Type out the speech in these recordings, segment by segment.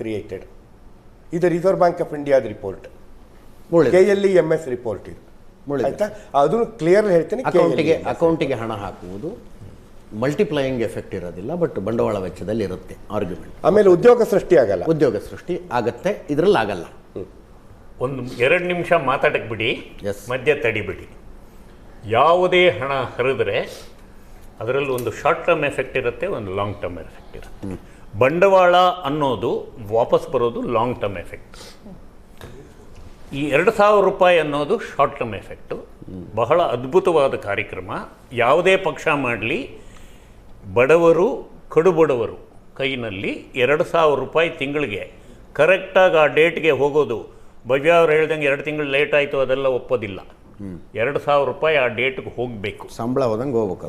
Created. ಇದು reserve bank of ಇಂಡಿಯಾದ report, KLEMS report ಇದು. ಆಯ್ತಾ, ಅದು ಕ್ಲಿಯರ್ ಹೇಳ್ತೀನಿ. ಅಕೌಂಟಿಗೆ ಹಣ ಹಾಕುವುದು ಮಲ್ಟಿಪ್ಲೈಯಿಂಗ್ ಎಫೆಕ್ಟ್ ಇರೋದಿಲ್ಲ, ಬಟ್ ಬಂಡವಾಳ ವೆಚ್ಚದಲ್ಲಿ ಇರುತ್ತೆ ಆರ್ಗ್ಯುಮೆಂಟ್. ಆಮೇಲೆ ಉದ್ಯೋಗ ಸೃಷ್ಟಿ ಆಗಲ್ಲ. ಉದ್ಯೋಗ ಸೃಷ್ಟಿ ಆಗತ್ತೆ, ಇದರಲ್ಲಿ ಆಗಲ್ಲ. ಒಂದು 2 ನಿಮಿಷ ಮಾತಾಡಕ್ಕೆ ಬಿಡಿ, ಮಧ್ಯ ತಡಿಬಿಡಿ. ಯಾವುದೇ ಹಣ ಹರಿದ್ರೆ ಅದರಲ್ಲಿ ಒಂದು ಶಾರ್ಟ್ ಟರ್ಮ್ ಎಫೆಕ್ಟ್ ಇರುತ್ತೆ, ಒಂದು ಲಾಂಗ್ ಟರ್ಮ್ ಎಫೆಕ್ಟ್ ಇರುತ್ತೆ. ಬಂಡವಾಳ ಅನ್ನೋದು ವಾಪಸ್ ಬರೋದು ಲಾಂಗ್ ಟರ್ಮ್ ಎಫೆಕ್ಟ್. ಈ 2,000 ರೂಪಾಯಿ ಅನ್ನೋದು ಶಾರ್ಟ್ ಟರ್ಮ್ ಎಫೆಕ್ಟು. ಬಹಳ ಅದ್ಭುತವಾದ ಕಾರ್ಯಕ್ರಮ. ಯಾವುದೇ ಪಕ್ಷ ಮಾಡಲಿ, ಬಡವರು ಕಡುಬಡವರು ಕೈನಲ್ಲಿ 2,000 ರೂಪಾಯಿ ತಿಂಗಳಿಗೆ ಕರೆಕ್ಟಾಗಿ ಆ ಡೇಟ್ಗೆ ಹೋಗೋದು. ಭವ್ಯ ಅವ್ರು ಹೇಳ್ದಂಗೆ 2 ತಿಂಗಳು ಲೇಟ್ ಆಯಿತು ಅದೆಲ್ಲ ಒಪ್ಪೋದಿಲ್ಲ. 2,000 ರೂಪಾಯಿ ಆ ಡೇಟ್ಗೆ ಹೋಗಬೇಕು, ಸಂಬಳ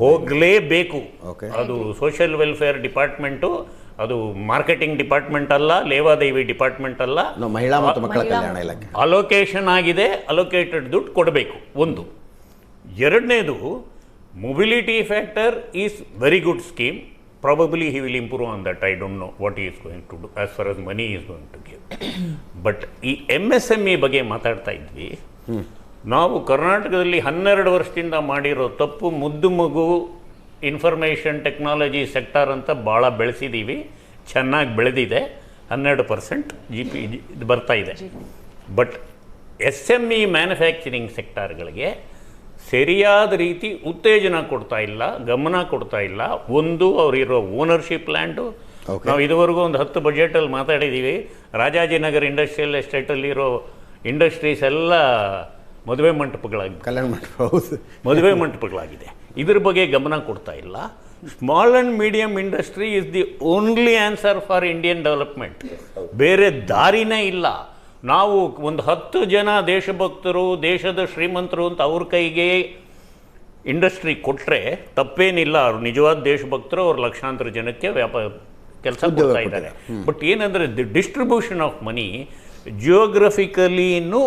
ಹೋಗಲೇಬೇಕು. ಅದು ಸೋಷಿಯಲ್ ವೆಲ್ಫೇರ್ ಡಿಪಾರ್ಟ್ಮೆಂಟು, ಅದು ಮಾರ್ಕೆಟಿಂಗ್ ಡಿಪಾರ್ಟ್ಮೆಂಟ್ ಅಲ್ಲ, ಲೇವಾದೇವಿ ಡಿಪಾರ್ಟ್ಮೆಂಟ್ ಅಲ್ಲ, ಮಹಿಳಾ ಮತ್ತು ಮಕ್ಕಳ ಕಲ್ಯಾಣ ಇಲಾಖೆ. ಅಲೋಕೇಶನ್ ಆಗಿದೆ, ಅಲೋಕೇಟೆಡ್ ದುಡ್ಡು ಕೊಡಬೇಕು. ಒಂದು. ಎರಡನೇದು, mobility factor is very good scheme. Probably he will improve on that. I don't know what is going to do as far as money is going to give. But ಈ MSME ಬಗ್ಗೆ ಮಾತಾಡ್ತಾ ಇದ್ವಿ ನಾವು. ಕರ್ನಾಟಕದಲ್ಲಿ 12 ವರ್ಷದಿಂದ ಮಾಡಿರೋ ತಪ್ಪು, ಮುದ್ದು ಮಗು ಇನ್ಫಾರ್ಮೇಷನ್ ಟೆಕ್ನಾಲಜಿ ಸೆಕ್ಟಾರ್ ಅಂತ ಭಾಳ ಬೆಳೆಸಿದ್ದೀವಿ, ಚೆನ್ನಾಗಿ ಬೆಳೆದಿದೆ. 12% ಇದು ಬರ್ತಾ ಇದೆ. ಬಟ್ SME ಮ್ಯಾನುಫ್ಯಾಕ್ಚರಿಂಗ್ ಸೆಕ್ಟಾರ್ಗಳಿಗೆ ಸರಿಯಾದ ರೀತಿ ಉತ್ತೇಜನ ಕೊಡ್ತಾ ಇಲ್ಲ, ಗಮನ ಕೊಡ್ತಾ ಇಲ್ಲ. ಒಂದು, ಅವರಿರೋ ಓನರ್ಶಿಪ್ ಲ್ಯಾಂಡು. ನಾವು ಇದುವರೆಗೂ ಒಂದು 10 ಬಜೆಟಲ್ಲಿ ಮಾತಾಡಿದ್ದೀವಿ. ರಾಜಾಜಿನಗರ್ ಇಂಡಸ್ಟ್ರಿಯಲ್ ಎಸ್ಟೇಟಲ್ಲಿರೋ ಇಂಡಸ್ಟ್ರೀಸ್ ಎಲ್ಲ ಮದುವೆ ಮಂಟಪಗಳಾಗಿದೆ. ಇದ್ರ ಬಗ್ಗೆ ಗಮನ ಕೊಡ್ತಾ ಇಲ್ಲ. Small and medium industry is the only answer for Indian development. ಬೇರೆ ದಾರಿನೇ ಇಲ್ಲ. ನಾವು ಒಂದು 10 ಜನ ದೇಶಭಕ್ತರು, ದೇಶದ ಶ್ರೀಮಂತರು ಅಂತ ಅವ್ರ ಕೈಗೆ ಇಂಡಸ್ಟ್ರಿ ಕೊಟ್ಟರೆ ತಪ್ಪೇನಿಲ್ಲ. ಅವ್ರು ನಿಜವಾದ ದೇಶಭಕ್ತರು, ಅವ್ರು ಲಕ್ಷಾಂತರ ಜನಕ್ಕೆ ಕೆಲಸ ಕೊಡ್ತಾ ಇದ್ದಾರೆ. ಬಟ್ ಏನಂದರೆ ದಿ ಡಿಸ್ಟ್ರಿಬ್ಯೂಷನ್ ಆಫ್ ಮನಿ ಜಿಯೋಗ್ರಫಿಕಲಿನೂ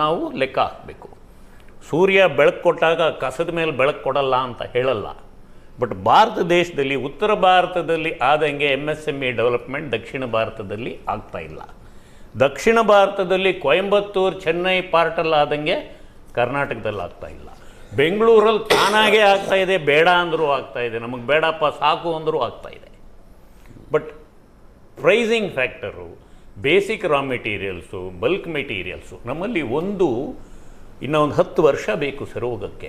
ನಾವು ಲೆಕ್ಕ ಹಾಕಬೇಕು. ಸೂರ್ಯ ಬೆಳಕು ಕೊಟ್ಟಾಗ ಕಸದ ಮೇಲೆ ಬೆಳಕು ಕೊಡಲ್ಲ ಅಂತ ಹೇಳಲ್ಲ. ಬಟ್ ಭಾರತ ದೇಶದಲ್ಲಿ, ಉತ್ತರ ಭಾರತದಲ್ಲಿ ಆದಂಗೆ MSME ಡೆವಲಪ್ಮೆಂಟ್ ದಕ್ಷಿಣ ಭಾರತದಲ್ಲಿ ಆಗ್ತಾ ಇಲ್ಲ. ದಕ್ಷಿಣ ಭಾರತದಲ್ಲಿ ಕೊಯಂಬತ್ತೂರು, ಚೆನ್ನೈ ಪಾರ್ಟಲ್ಲಿ ಆದಂಗೆ ಕರ್ನಾಟಕದಲ್ಲಿ ಆಗ್ತಾ ಇಲ್ಲ. ಬೆಂಗಳೂರಲ್ಲಿ ತಾನಾಗೇ ಆಗ್ತಾ ಇದೆ, ಬೇಡ ಅಂದರೂ ಆಗ್ತಾ ಇದೆ, ನಮಗೆ ಬೇಡಪ್ಪ ಸಾಕು ಅಂದರೂ ಆಗ್ತಾ ಇದೆ. But pricing factor, basic raw materials, bulk materials ನಮ್ಮಲ್ಲಿ ಇನ್ನೂ ಒಂದು 10 ವರ್ಷ ಬೇಕು ಸರ್ ಹೋಗೋಕ್ಕೆ.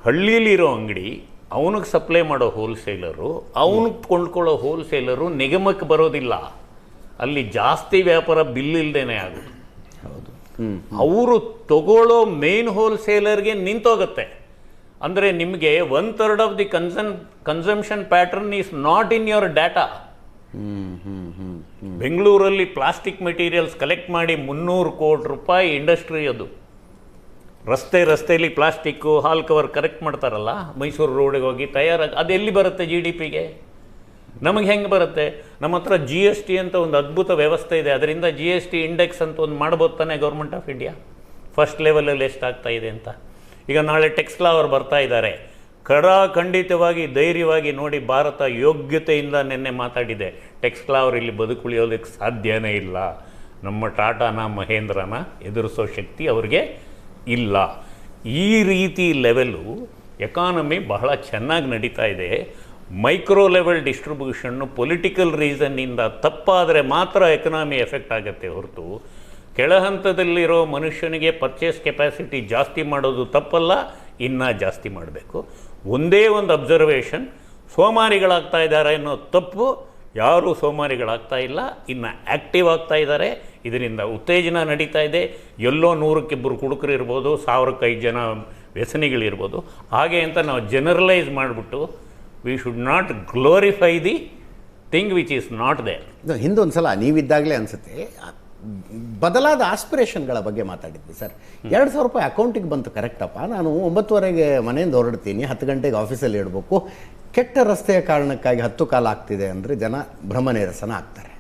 ಹಳ್ಳಿಯಲ್ಲಿರೋ ಅಂಗಡಿ ಅವನಿಗೆ ಸಪ್ಲೈ ಮಾಡೋ ಹೋಲ್ಸೇಲರು, ಅವನಿಗೆ ಕೊಂಡ್ಕೊಳ್ಳೋ ಹೋಲ್ಸೇಲರು ನಿಗಮಕ್ಕೆ ಬರೋದಿಲ್ಲ. ಅಲ್ಲಿ ಜಾಸ್ತಿ ವ್ಯಾಪಾರ ಬಿಲ್ ಇಲ್ಲದೇನೆ ಆಗೋದು. ಅವರು ತಗೊಳ್ಳೋ ಮೇನ್ ಹೋಲ್ಸೇಲರ್ಗೆ ನಿಂತೋಗುತ್ತೆ. ಅಂದರೆ ನಿಮಗೆ 1/3 of the consumption pattern is not in your data. ಬೆಂಗಳೂರಲ್ಲಿ ಪ್ಲಾಸ್ಟಿಕ್ ಮೆಟೀರಿಯಲ್ಸ್ ಕಲೆಕ್ಟ್ ಮಾಡಿ 300 ಕೋಟಿ ರೂಪಾಯಿ ಇಂಡಸ್ಟ್ರಿ. ಅದು ರಸ್ತೆಯಲ್ಲಿ ಪ್ಲಾಸ್ಟಿಕ್ಕು, ಹಾಲ್ ಕವರ್ ಕರೆಕ್ಟ್ ಮಾಡ್ತಾರಲ್ಲ, ಮೈಸೂರು ರೋಡಿಗೆ ಹೋಗಿ ತಯಾರಾಗಿ ಅದು ಎಲ್ಲಿ ಬರುತ್ತೆ GDPಗೆ? ನಮಗೆ ಹೆಂಗೆ ಬರುತ್ತೆ? ನಮ್ಮ ಹತ್ರ GST ಅಂತ ಒಂದು ಅದ್ಭುತ ವ್ಯವಸ್ಥೆ ಇದೆ. ಅದರಿಂದ GST ಇಂಡೆಕ್ಸ್ ಅಂತ ಒಂದು ಮಾಡ್ಬೋದು ತಾನೆ ಗೌರ್ಮೆಂಟ್ ಆಫ್ ಇಂಡಿಯಾ, ಫಸ್ಟ್ ಲೆವೆಲಲ್ಲಿ ಎಷ್ಟಾಗ್ತಾ ಇದೆ ಅಂತ. ಈಗ ನಾಳೆ ಟೆಕ್ಸ್ಲಾ ಅವರು ಬರ್ತಾ ಇದ್ದಾರೆ. ಖಂಡಿತವಾಗಿ ಧೈರ್ಯವಾಗಿ ನೋಡಿ, ಭಾರತ ಯೋಗ್ಯತೆಯಿಂದ ನಿನ್ನೆ ಮಾತಾಡಿದೆ. ಟೆಕ್ಸ್ಲಾ ಅವರು ಇಲ್ಲಿ ಬದುಕುಳಿಯೋದಕ್ಕೆ ಸಾಧ್ಯನೇ ಇಲ್ಲ. ನಮ್ಮ ಟಾಟಾನ ಮಹೇಂದ್ರನ ಎದುರಿಸೋ ಶಕ್ತಿ ಅವ್ರಿಗೆ ಇಲ್ಲ. ಈ ರೀತಿ ಲೆವೆಲು ಎಕಾನಮಿ ಬಹಳ ಚೆನ್ನಾಗಿ ನಡೀತಾ ಇದೆ. ಮೈಕ್ರೋ ಲೆವೆಲ್ ಡಿಸ್ಟ್ರಿಬ್ಯೂಷನ್ನು ಪೊಲಿಟಿಕಲ್ ರೀಸನ್ನಿಂದ ತಪ್ಪಾದರೆ ಮಾತ್ರ ಎಕನಾಮಿ ಎಫೆಕ್ಟ್ ಆಗುತ್ತೆ ಹೊರತು, ಕೆಳಹಂತದಲ್ಲಿರೋ ಮನುಷ್ಯನಿಗೆ ಪರ್ಚೇಸ್ ಕೆಪಾಸಿಟಿ ಜಾಸ್ತಿ ಮಾಡೋದು ತಪ್ಪಲ್ಲ, ಇನ್ನೂ ಜಾಸ್ತಿ ಮಾಡಬೇಕು. ಒಂದೇ ಒಂದು ಅಬ್ಸರ್ವೇಷನ್, ಸೋಮಾರಿಗಳಾಗ್ತಾ ಇದ್ದಾರೆ ಅನ್ನೋ ತಪ್ಪು. ಯಾರೂ ಸೋಮಾರಿಗಳಾಗ್ತಾ ಇಲ್ಲ, ಇನ್ನು ಆ್ಯಕ್ಟಿವ್ ಆಗ್ತಾ ಇದ್ದಾರೆ. ಇದರಿಂದ ಉತ್ತೇಜನ ನಡೀತಾ ಇದೆ. ಎಲ್ಲೋ 100ಕ್ಕೆ 2 ಕುಡುಕರು ಇರ್ಬೋದು, 1000ಕ್ಕೆ 5 ಜನ ವ್ಯಸನಿಗಳಿರ್ಬೋದು. ಹಾಗೆ ಅಂತ ನಾವು ಜನರಲೈಸ್ ಮಾಡಿಬಿಟ್ಟು we should not glorify the thing which is not there. ಹಿಂದೊಂದು ಸಲ ನೀವಿದ್ದಾಗಲೇ ಅನಿಸುತ್ತೆ ಬದಲಾದ ಆಸ್ಪಿರೇಷನ್ಗಳ ಬಗ್ಗೆ ಮಾತಾಡಿದ್ವಿ ಸರ್. 2,000 ರೂಪಾಯಿ ಅಕೌಂಟಿಗೆ ಬಂತು, ಕರೆಕ್ಟಪ್ಪ. ನಾನು 9:30ಗೆ ಮನೆಯಿಂದ ಹೊರಡ್ತೀನಿ, 10 ಗಂಟೆಗೆ ಆಫೀಸಲ್ಲಿ ಇಡಬೇಕು. ಕೆಟ್ಟ ರಸ್ತೆಯ ಕಾರಣಕ್ಕಾಗಿ 10 ಕಾಲ ಆಗ್ತಿದೆ ಅಂದರೆ ಜನ ಭ್ರಮನಿರಸನ ಆಗ್ತಾರೆ.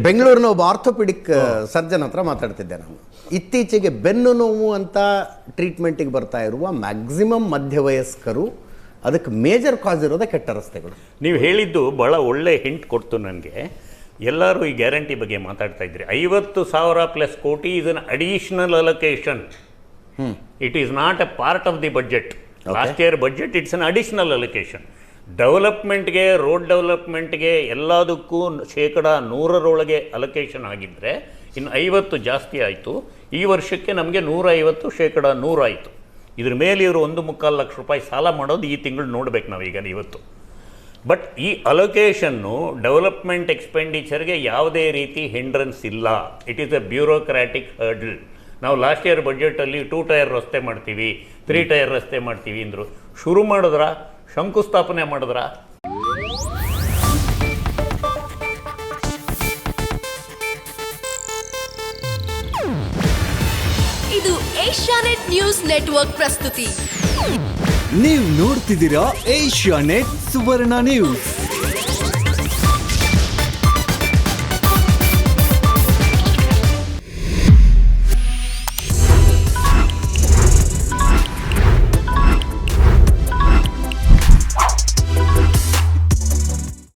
ಬೆಂಗಳೂರಿನ ಒಬ್ಬ ಆರ್ಥೋಪಿಡಿಕ್ ಸರ್ಜನ್ ಹತ್ರ ಮಾತಾಡ್ತಿದ್ದೆ ನಾನು. ಇತ್ತೀಚೆಗೆ ಬೆನ್ನು ನೋವು ಅಂತ ಟ್ರೀಟ್ಮೆಂಟಿಗೆ ಬರ್ತಾ ಇರುವ ಮ್ಯಾಕ್ಸಿಮಮ್ ಮಧ್ಯವಯಸ್ಕರು, ಅದಕ್ಕೆ ಮೇಜರ್ ಕಾಸ್ ಇರೋದೇ ಕೆಟ್ಟ ರಸ್ತೆಗಳು. ನೀವು ಹೇಳಿದ್ದು ಭಾಳ ಒಳ್ಳೆ ಹಿಂಟ್ ಕೊಡ್ತು ನನಗೆ. ಎಲ್ಲರೂ ಈ ಗ್ಯಾರಂಟಿ ಬಗ್ಗೆ ಮಾತಾಡ್ತಾ ಇದ್ರಿ. 50,000 plus koti is an additional allocation. It is not a part of the budget. Last year budget it's an additional allocation. ಡೆವಲಪ್ಮೆಂಟ್ಗೆ, ರೋಡ್ ಡೆವಲಪ್ಮೆಂಟ್ಗೆ ಎಲ್ಲದಕ್ಕೂ 100% ಅಲೋಕೇಶನ್ ಆಗಿದ್ದರೆ ಇನ್ನು 50 ಜಾಸ್ತಿ ಆಯಿತು. ಈ ವರ್ಷಕ್ಕೆ ನಮಗೆ 150 100% ಆಯಿತು. ಇದ್ರ ಮೇಲೆ ಇವರು 1.25 ಲಕ್ಷ ರೂಪಾಯಿ ಸಾಲ ಮಾಡೋದು ಈ ತಿಂಗಳು ನೋಡ್ಬೇಕು ನಾವೀಗ ಇವತ್ತು. ಬಟ್ ಈ ಅಲೋಕೇಶನ್ನು ಡೆವಲಪ್ಮೆಂಟ್ ಎಕ್ಸ್ಪೆಂಡಿಚರ್ಗೆ ಯಾವುದೇ ರೀತಿ ಹಿಂಡ್ರನ್ಸ್ ಇಲ್ಲ. It is a bureaucratic hurdle. ನಾವು ಲಾಸ್ಟ್ ಇಯರ್ ಬಜೆಟಲ್ಲಿ 2 ಟೈರ್ ರಸ್ತೆ ಮಾಡ್ತೀವಿ, 3 ಟೈರ್ ರಸ್ತೆ ಮಾಡ್ತೀವಿ ಅಂದರು. ಶುರು ಮಾಡಿದ್ರ, ಶಂಕುಸ್ಥಾಪನೆ ಮಾಡಿದ್ರ. ಇದು ಏಷ್ಯಾನೆಟ್ ನ್ಯೂಸ್ ನೆಟ್ವರ್ಕ್ ಪ್ರಸ್ತುತಿ. ನೀವು ನೋಡ್ತಿದ್ದೀರಾ ಏಷ್ಯಾನೆಟ್ ಸುವರ್ಣ ನ್ಯೂಸ್.